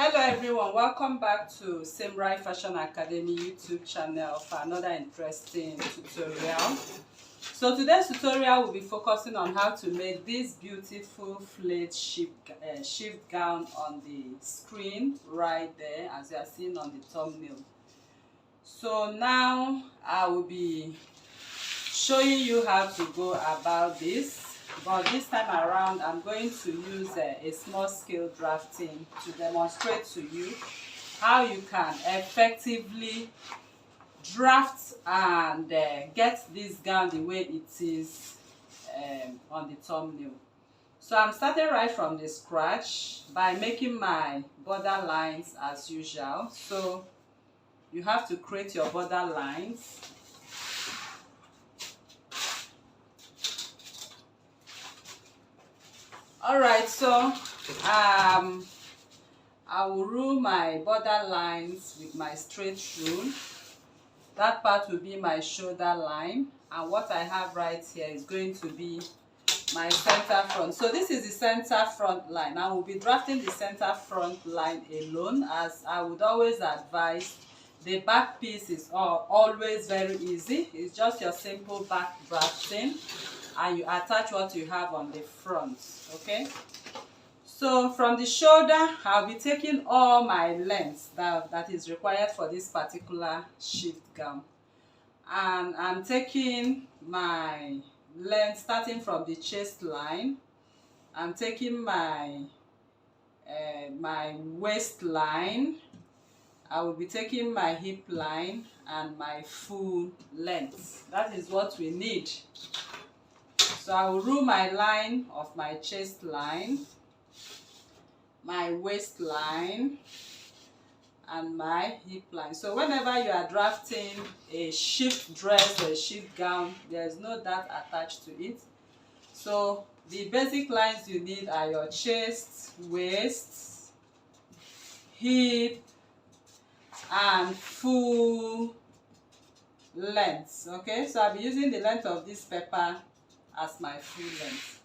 Hello everyone, welcome back to Simrai Fashion Academy YouTube channel for another interesting tutorial. So today's tutorial will be focusing on how to make this beautiful flayed shift gown on the screen right there as you are seeing on the thumbnail. So now I will be showing you how to go about this. But this time around, I'm going to use a small scale drafting to demonstrate to you how you can effectively draft and get this gown the way it is on the thumbnail. So I'm starting right from the scratch by making my border lines as usual. So you have to create your border lines. Alright, so I will rule my border lines with my straight rule. That part will be my shoulder line, and what I have right here is going to be my center front. So this is the center front line. I will be drafting the center front line alone, as I would always advise. The back piece is always very easy. It's just your simple back drafting, and you attach what you have on the front. Okay, so from the shoulder I'll be taking all my length that is required for this particular shift gown, and I'm taking my length starting from the chest line. I'm taking my my waistline. I will be taking my hip line and my full length. That is what we need. So I will rule my line of my chest line, my waistline, and my hip line. So whenever you are drafting a shift dress or a shift gown, there's no dart attached to it. So the basic lines you need are your chest, waist, hip, and full length. Okay, so I'll be using the length of this paper as my full length.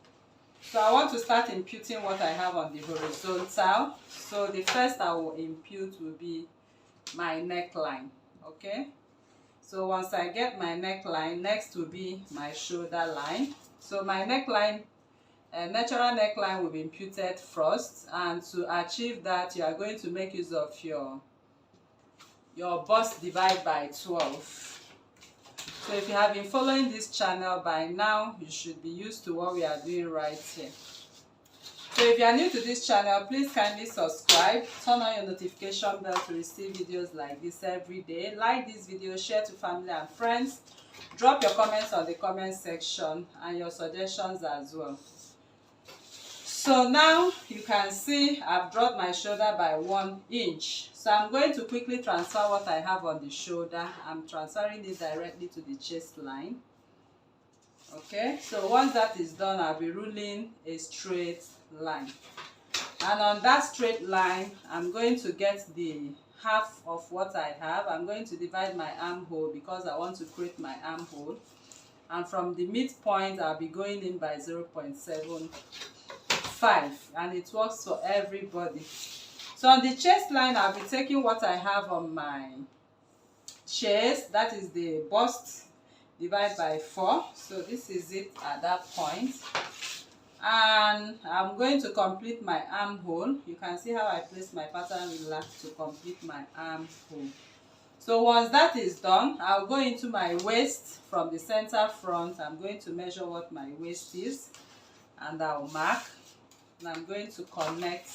So I want to start imputing what I have on the horizontal. So the first I will impute will be my neckline. Okay, so once I get my neckline, next will be my shoulder line. So my neckline, natural neckline, will be imputed first, and to achieve that you are going to make use of your bust divide by 12. So if you have been following this channel by now, you should be used to what we are doing right here. So if you are new to this channel, please kindly subscribe, turn on your notification bell to receive videos like this every day. Like this video, share to family and friends, drop your comments on the comment section and your suggestions as well. So now you can see I've dropped my shoulder by 1 inch. So I'm going to quickly transfer what I have on the shoulder. I'm transferring it directly to the chest line. Okay, so once that is done, I'll be ruling a straight line. And on that straight line, I'm going to get the half of what I have. I'm going to divide my armhole because I want to create my armhole. And from the midpoint, I'll be going in by 0.75, and it works for everybody. So on the chest line, I'll be taking what I have on my chest, that is the bust divide by 4. So this is it at that point. And I'm going to complete my armhole. You can see how I place my pattern ruler to complete my armhole. So once that is done, I'll go into my waist from the center front. I'm going to measure what my waist is, and I'll mark. And I'm going to connect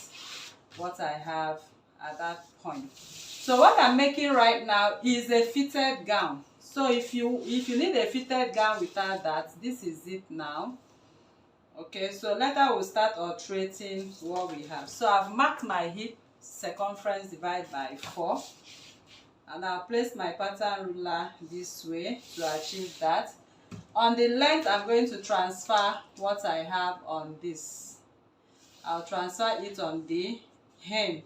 what I have at that point. So what I'm making right now is a fitted gown. So if you need a fitted gown without that, this is it now. Okay, so later we'll start alterating what we have. So I've marked my hip circumference divide by 4, and I'll place my pattern ruler this way to achieve that. On the length, I'm going to transfer what I have on this. I'll transfer it on the hem,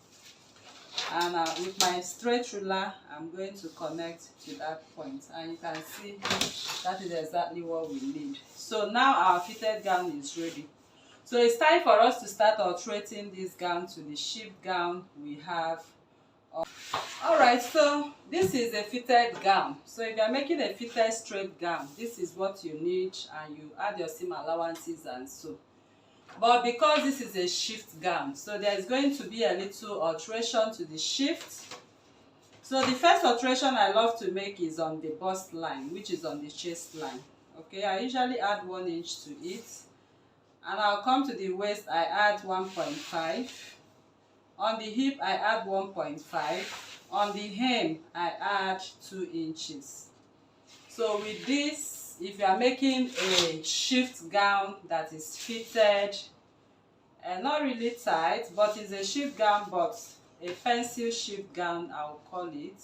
and with my straight ruler I'm going to connect to that point, and you can see that is exactly what we need. So now our fitted gown is ready. So it's time for us to start altering this gown to the sheep gown we have. Alright, so this is a fitted gown. So if you are making a fitted straight gown, this is what you need, and you add your seam allowances and so. But because this is a shift gown, so there is going to be a little alteration to the shift. So the first alteration I love to make is on the bust line, which is on the chest line. Okay, I usually add 1 inch to it, and I'll come to the waist, I add 1.5. On the hip, I add 1.5. On the hem, I add 2 inches. So with this, if you are making a shift gown that is fitted and not really tight, but it's a shift gown, but a pencil shift gown, I'll call it.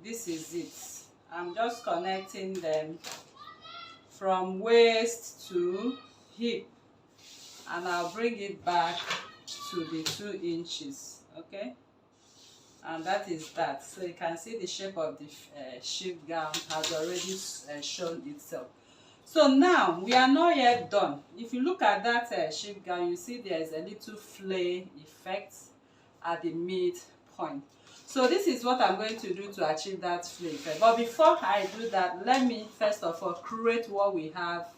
This is it. I'm just connecting them from waist to hip, and I'll bring it back to the 2 inches. Okay, and that is that. So you can see the shape of the shift gown has already shown itself. So now we are not yet done. If you look at that shift gown, you see there is a little flare effect at the midpoint. So this is what I'm going to do to achieve that flare effect. But before I do that, let me first of all create what we have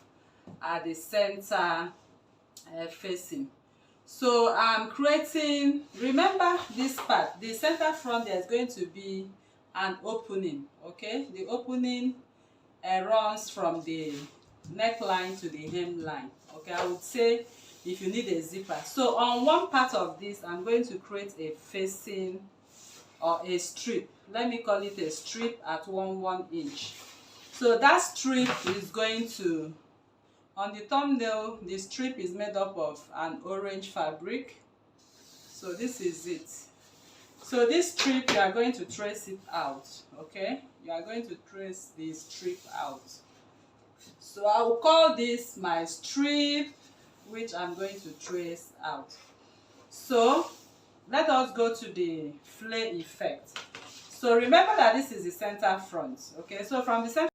at the center facing. So I'm creating, remember this part, the center front, there's going to be an opening. Okay, the opening runs from the neckline to the hemline. Okay, I would say if you need a zipper. So on one part of this, I'm going to create a facing or a strip. Let me call it a strip at 1 inch. So that strip is going to, on the thumbnail, the strip is made up of an orange fabric. So this is it. So this strip, you are going to trace it out. Okay, you are going to trace the strip out. So I will call this my strip, which I'm going to trace out. So let us go to the flare effect. So remember that this is the center front. Okay, so from the center